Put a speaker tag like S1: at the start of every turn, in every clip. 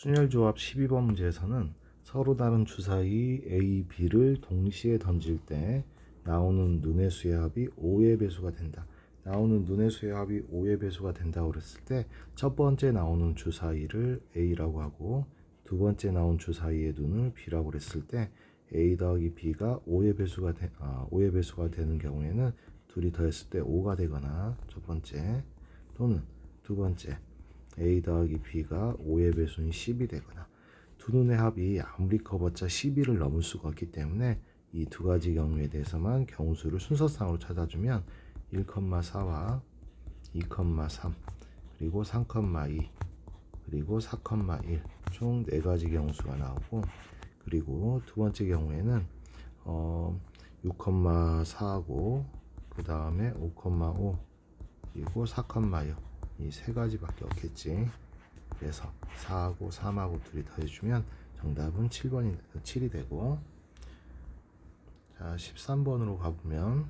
S1: 순열조합 12번 문제에서는 서로 다른 주사위 A, B를 동시에 던질 때 나오는 눈의 수의 합이 5의 배수가 된다. 나오는 눈의 수의 합이 5의 배수가 된다고 그랬을 때 첫 번째 나오는 주사위를 A라고 하고 두 번째 나온 주사위의 눈을 B라고 그랬을 때 A 더하기 B가 5의 배수가 되는 경우에는 둘이 더했을 때 5가 되거나 첫 번째 또는 두 번째 A 더하기 B가 5의 배수인 10이 되거나 두 눈의 합이 아무리 커봤자 12를 넘을 수가 없기 때문에 이 두 가지 경우에 대해서만 경우수를 순서상으로 찾아주면 1,4와 2,3 그리고 3,2 그리고 4,1 총 4가지 경우수가 나오고 그리고 두 번째 경우에는 6,4하고 그 다음에 5,5 그리고 4,6 이 세 가지밖에 없겠지. 그래서 4하고 3하고 둘이 더해주면 정답은 7이 되고, 자 13번으로 가보면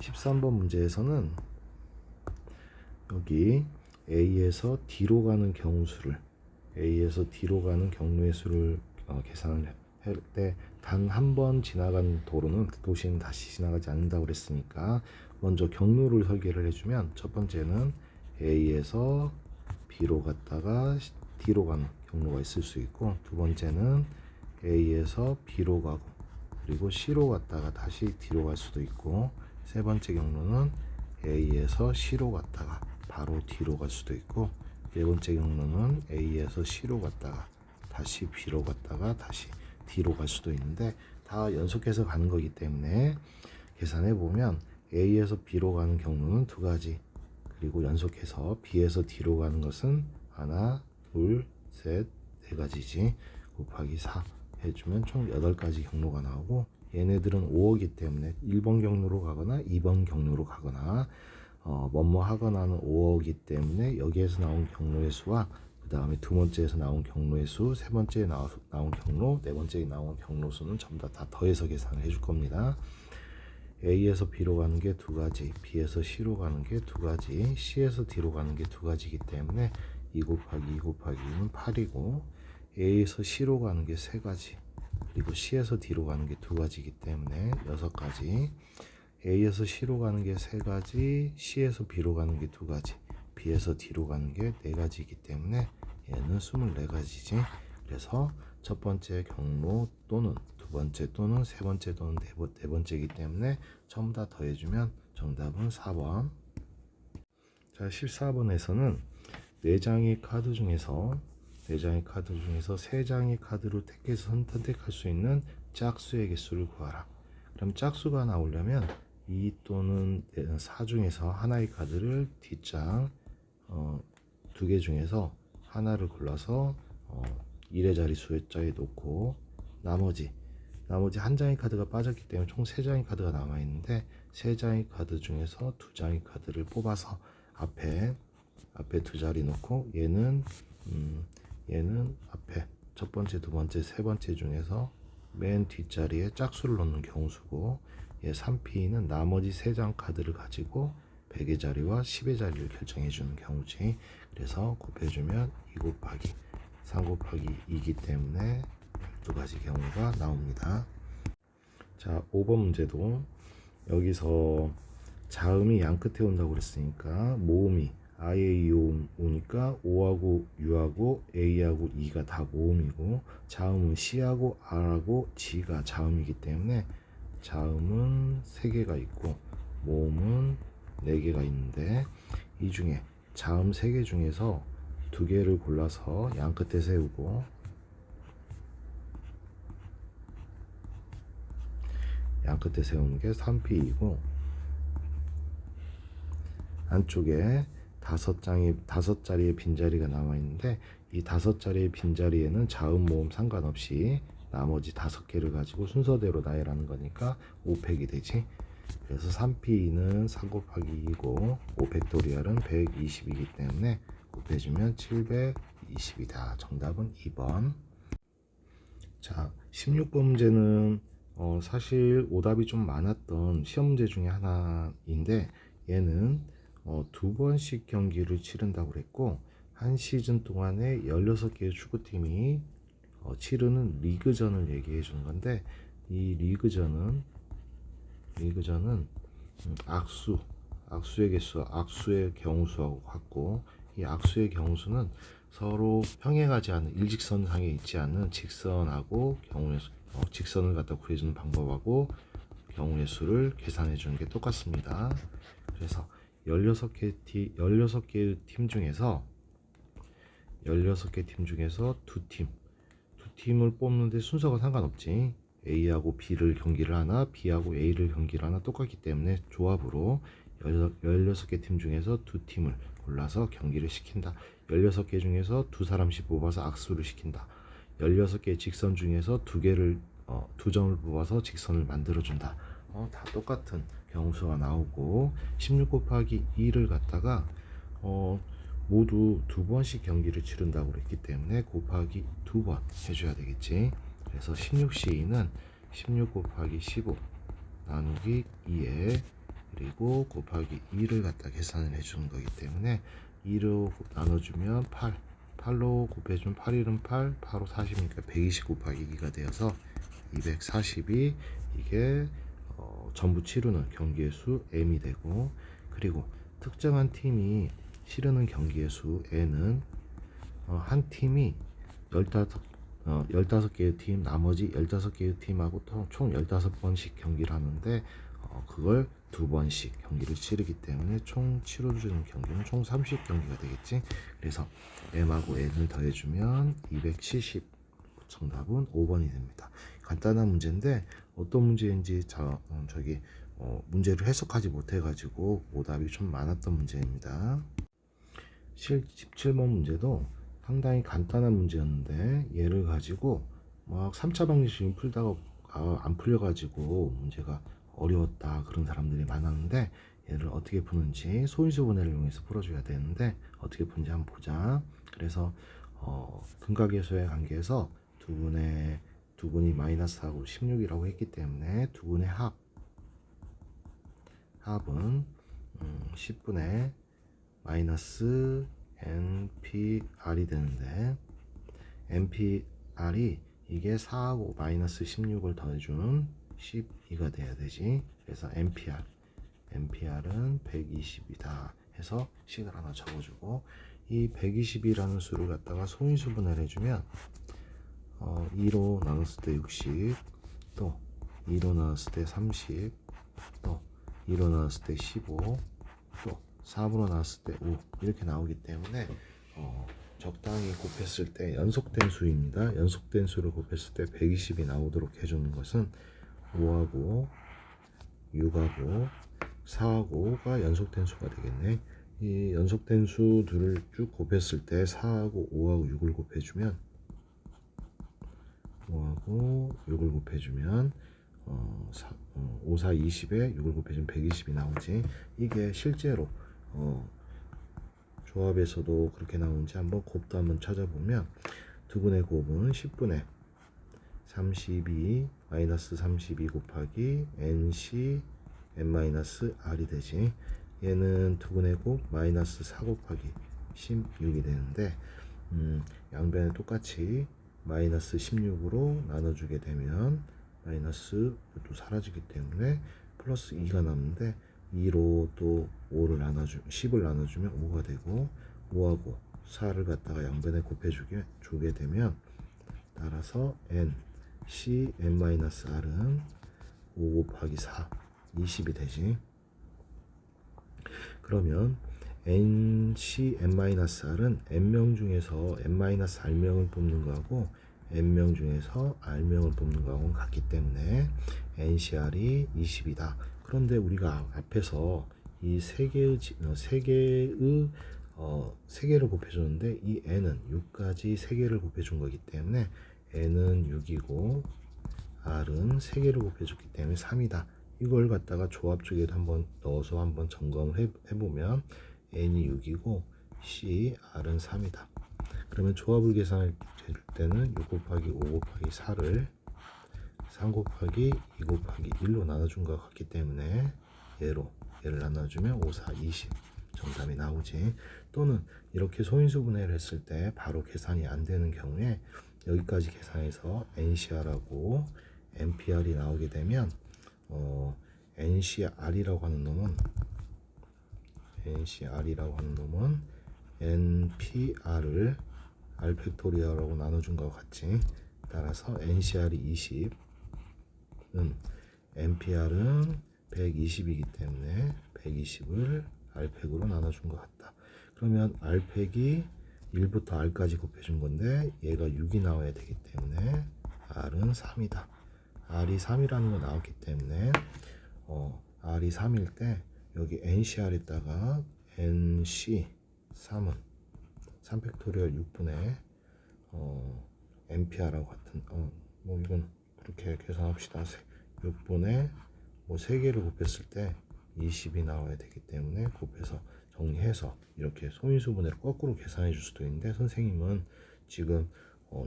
S1: 13번 문제에서는 여기 A에서 D로 가는 경우수를 경로의 수를 계산을 할 때 단 한 번 지나간 도시는 다시 지나가지 않는다고 그랬으니까 먼저 경로를 설계를 해주면 첫 번째는 A에서 B로 갔다가 D로 가는 경로가 있을 수 있고 두 번째는 A에서 B로 가고 그리고 C로 갔다가 다시 D로 갈 수도 있고 세 번째 경로는 A에서 C로 갔다가 바로 D로 갈 수도 있고 네 번째 경로는 A에서 C로 갔다가 다시 B로 갔다가 다시 D로 갈 수도 있는데 다 연속해서 가는 거기 때문에 계산해 보면 A에서 B로 가는 경로는 두 가지 그리고 연속해서 B에서 D로 가는 것은 하나, 둘, 셋, 네 가지지 곱하기 4 해주면 총 8가지 경로가 나오고 얘네들은 5어기 때문에 1번 경로로 가거나 2번 경로로 가거나 뭐뭐 하거나는 5어기 때문에 여기에서 나온 경로의 수와 그 다음에 두 번째에서 나온 경로의 수, 세 번째에 나온 경로, 네 번째에 나온 경로 수는 전부 다 더해서 계산을 해줄 겁니다. A에서 B로 가는 게 두 가지, B에서 C로 가는 게 두 가지, C에서 D로 가는 게 두 가지이기 때문에 2 곱하기 2 곱하기 2는 8이고 A에서 C로 가는 게 세 가지, 그리고 C에서 D로 가는 게 두 가지이기 때문에 6가지. A에서 C로 가는 게 세 가지, C에서 B로 가는 게 두 가지, B에서 D로 가는 게 네 가지이기 때문에 얘는 24가지지. 그래서 첫 번째 경로 또는 두 번째 또는 세 번째 또는 네 번째이기 때문에 전부 다 더해주면 정답은 4번. 자 14번에서는 4장의 카드 중에서 3장의 카드로 선택할 수 있는 짝수의 개수를 구하라. 그럼 짝수가 나오려면 2 또는 4 중에서 하나의 카드를 뒷장 2개 중에서 하나를 골라서 1의 자리 숫자에 놓고 나머지 한 장의 카드가 빠졌기 때문에 총 3장의 카드가 남아있는데 3장의 카드 중에서 2장의 카드를 뽑아서 앞에 두 자리 놓고 얘는 앞에 첫 번째, 두 번째, 세 번째 중에서 맨 뒷자리에 짝수를 넣는 경우수고 얘 3P는 나머지 3장 카드를 가지고 100의 자리와 10의 자리를 결정해 주는 경우지. 그래서 곱해주면 2 곱하기 3 곱하기 2이기 때문에 12가지 경우가 나옵니다. 자 5번 문제도 여기서 자음이 양 끝에 온다고 그랬으니까 모음이 IAU 오니까 O하고 U하고 A하고 E가 다 모음이고 자음은 C하고 R하고 G가 자음이기 때문에 자음은 3개가 있고 모음은 4개가 있는데 이 중에 자음 3개 중에서 2개를 골라서 양 끝에 세우고 양 끝에 세우는 게 3P이고 안쪽에 5자리의 빈자리가 남아있는데 이 5자리의 빈자리에는 자음 모음 상관없이 나머지 5개를 가지고 순서대로 나열하는 거니까 5팩이 되지. 그래서 3P는 3 곱하기 2고 5팩토리얼은 120이기 때문에 곱해주면 720이다. 정답은 2번. 자 16번 문제는 사실 오답이 좀 많았던 시험 문제 중에 하나인데 얘는 두 번씩 경기를 치른다고 그랬고, 한 시즌 동안에 16개의 축구팀이 치르는 리그전을 얘기해 주는 건데, 이 리그전은 악수의 개수, 악수의 경우수하고 같고, 이 악수의 경우수는 서로 평행하지 않은 일직선상에 있지 않는 직선하고 경우의 수, 직선을 갖다 구해주는 방법하고 경우의 수를 계산해 주는 게 똑같습니다. 그래서 16개 팀 중에서 두 팀을 뽑는데 순서가 상관없지. A하고 B를 경기를 하나, B하고 A를 경기를 하나 똑같기 때문에 조합으로 16개 팀 중에서 두 팀을 골라서 경기를 시킨다. 16개 중에서 두 사람씩 뽑아서 악수를 시킨다. 16개 직선 중에서 두 점을 뽑아서 직선을 만들어준다. 다 똑같은 경우수가 나오고 16 곱하기 2를 갖다가 모두 두 번씩 경기를 치른다고 그랬기 때문에 곱하기 두 번 해줘야 되겠지. 그래서 16C2는 16 곱하기 15 나누기 2에 그리고 곱하기 2를 갖다 계산을 해주는 거기 때문에 2로 나눠주면 8, 8로 곱해주면 8일은 8, 8로 40이니까 120 곱하기 2가 되어서 240이 이게 전부 치르는 경기의 수 M이 되고, 그리고 특정한 팀이 치르는 경기의 수 N은 한 팀이 15개의 팀, 나머지 15개의 팀하고 총 15번씩 경기를 하는데 그걸 두 번씩 경기를 치르기 때문에 총 치러주는 경기는 총 30경기가 되겠지. 그래서 M하고 N을 더해주면 270. 정답은 5번이 됩니다. 간단한 문제인데 어떤 문제인지 문제를 해석하지 못해가지고 오답이 좀 많았던 문제입니다. 17번 문제도 상당히 간단한 문제였는데 얘를 가지고 막 3차 방정식 풀다가 안 풀려가지고 문제가 어려웠다 그런 사람들이 많았는데, 얘를 어떻게 푸는지 소인수 분해를 이용해서 풀어줘야 되는데 어떻게 푸는지 한번 보자. 그래서 근각계수의 관계에서 두 분이 마이너스하고 16이라고 했기 때문에 두 분의 합은 10분의 마이너스 NPR이 되는데, NPR이 이게 4하고 마이너스 16을 더해주는 12가 돼야 되지. 그래서 NPR은 120이다 해서 식을 하나 적어주고, 이 120이라는 수를 갖다가 소인수 분해를 해주면 2로 나눴을 때 60, 또 2로 나눴을 때 30, 또 2로 나눴을 때 15, 또 4분으로 나눴을 때 5 이렇게 나오기 때문에 적당히 곱했을 때 연속된 수입니다. 연속된 수를 곱했을 때 120이 나오도록 해주는 것은 5하고 6하고 4하고 5가 연속된 수가 되겠네. 이 연속된 수들을 쭉 곱했을 때 4하고 5하고 6을 곱해주면 5, 4, 20에 6을 곱해주면 120이 나오지. 이게 실제로 조합에서도 그렇게 나오는지 한번 곱도 한번 찾아보면 두 분의 곱은 10분의 32 마이너스 32 곱하기 NC N-R이 되지. 얘는 두 분의 곱 마이너스 4 곱하기 16이 되는데 양변에 똑같이 마이너스 16으로 나눠주게 되면 마이너스 또 사라지기 때문에 플러스 2가 남는데 2로 또 10을 나눠주면 5가 되고, 5하고 4를 갖다가 양변에 곱해주게 되면 따라서 C N-R은 5 곱하기 4 20이 되지. 그러면 NC N-R은 N명 중에서 N-R명을 뽑는 거하고 N명 중에서 R명을 뽑는 거하고는 같기 때문에 NCR이 20이다. 그런데 우리가 앞에서 이 세 개를 곱해줬는데 이 N은 6까지 3개를 곱해준 거기 때문에 N은 6이고 R은 3개를 곱해줬기 때문에 3이다. 이걸 갖다가 조합 쪽에도 한번 넣어서 한번 점검을 해보면 N이 6이고 C, R은 3이다. 그러면 조합을 계산할 때는 6 곱하기 5 곱하기 4를 3 곱하기 2 곱하기 1로 나눠준 것 같기 때문에 얘를 나눠주면 5, 4, 20. 정답이 나오지. 또는 이렇게 소인수분해를 했을 때 바로 계산이 안 되는 경우에 여기까지 계산해서 NCR하고 NPR이 나오게 되면 NCR이라고 하는 놈은 NPR을 R 팩토리얼하고 나눠준 것 같지. 따라서 NCR이 20은 NPR은 120이기 때문에 120을 R팩으로 나눠준 것 같다. 그러면 R팩이 1부터 R까지 곱해준 건데 얘가 6이 나와야 되기 때문에 R은 3이다. R이 3이라는 거 나왔기 때문에 R이 3일 때 여기 NCR에다가 NC 3은 3팩토리얼 6분의 NPR하고 같은 뭐 이건 그렇게 계산합시다. 6분의 뭐 3개를 곱했을 때 20이 나와야 되기 때문에 곱해서 정리해서 이렇게 소인수분해를 거꾸로 계산해 줄 수도 있는데 선생님은 지금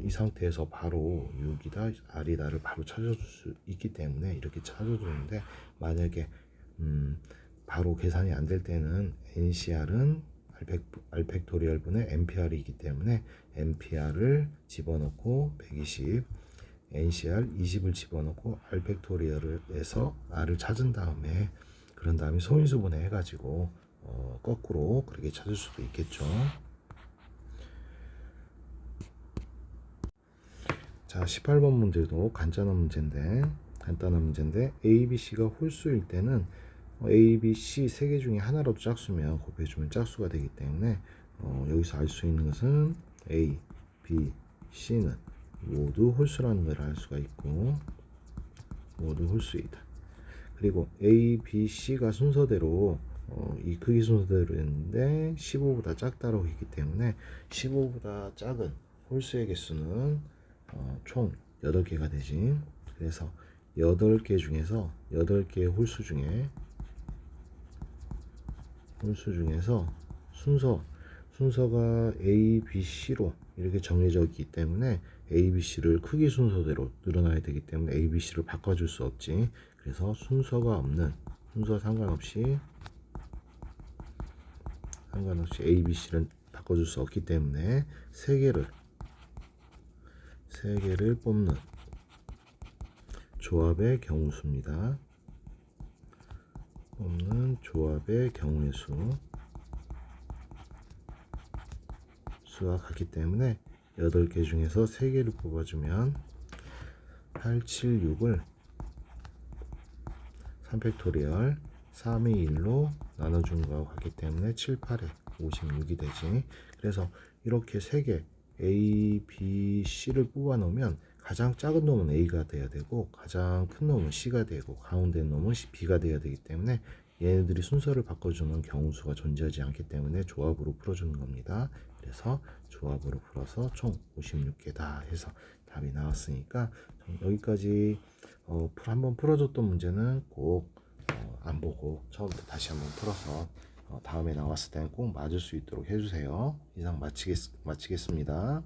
S1: 이 상태에서 바로 6이다 R이다를 바로 찾아줄 수 있기 때문에 이렇게 찾아주는데, 만약에 바로 계산이 안 될 때는 NCR은 R 팩토리얼 분의 NPR이기 때문에 NPR을 집어넣고 120, NCR 20을 집어넣고 R 팩토리얼에서 R을 찾은 다음에 그런 다음에 소인수분해 해가지고 거꾸로 그렇게 찾을 수도 있겠죠. 자, 18번 문제도 간단한 문제인데 A, B, C가 홀수일 때는 A, B, C 세 개 중에 하나라도 짝수면 곱해주면 짝수가 되기 때문에 여기서 알 수 있는 것은 A, B, C는 모두 홀수라는 걸 알 수가 있고 모두 홀수이다. 그리고 A, B, C가 순서대로 이 크기 순서대로 있는데 15보다 작다라고 했기 때문에 15보다 작은 홀수의 개수는 총 8개가 되지. 그래서 8개 중에서 8개의 홀수 중에서 순서가 A, B, C로 이렇게 정해져 있기 때문에 A, B, C를 크기 순서대로 늘어나야 되기 때문에 A, B, C를 바꿔줄 수 없지. 그래서 순서가 없는, 순서 상관없이 A, B, C를 바꿔줄 수 없기 때문에 3개를 뽑는 조합의 경우수입니다. 뽑는 조합의 경우의 수와 같기 때문에 8개 중에서 3개를 뽑아주면 8, 7, 6을 3팩토리얼 3의 1로 나눠준 거와 같기 때문에 7, 8에 56이 되지. 그래서 이렇게 3개 A, B, C를 뽑아 놓으면 가장 작은 놈은 A가 돼야 되고 가장 큰 놈은 C가 되고 가운데 놈은 B가 돼야 되기 때문에 얘네들이 순서를 바꿔주는 경우수가 존재하지 않기 때문에 조합으로 풀어주는 겁니다. 그래서 조합으로 풀어서 총 56개다 해서 답이 나왔으니까 여기까지 한번 풀어줬던 문제는 꼭 안 보고 처음부터 다시 한번 풀어서 다음에 나왔을 때는 꼭 맞을 수 있도록 해주세요. 이상 마치겠습니다.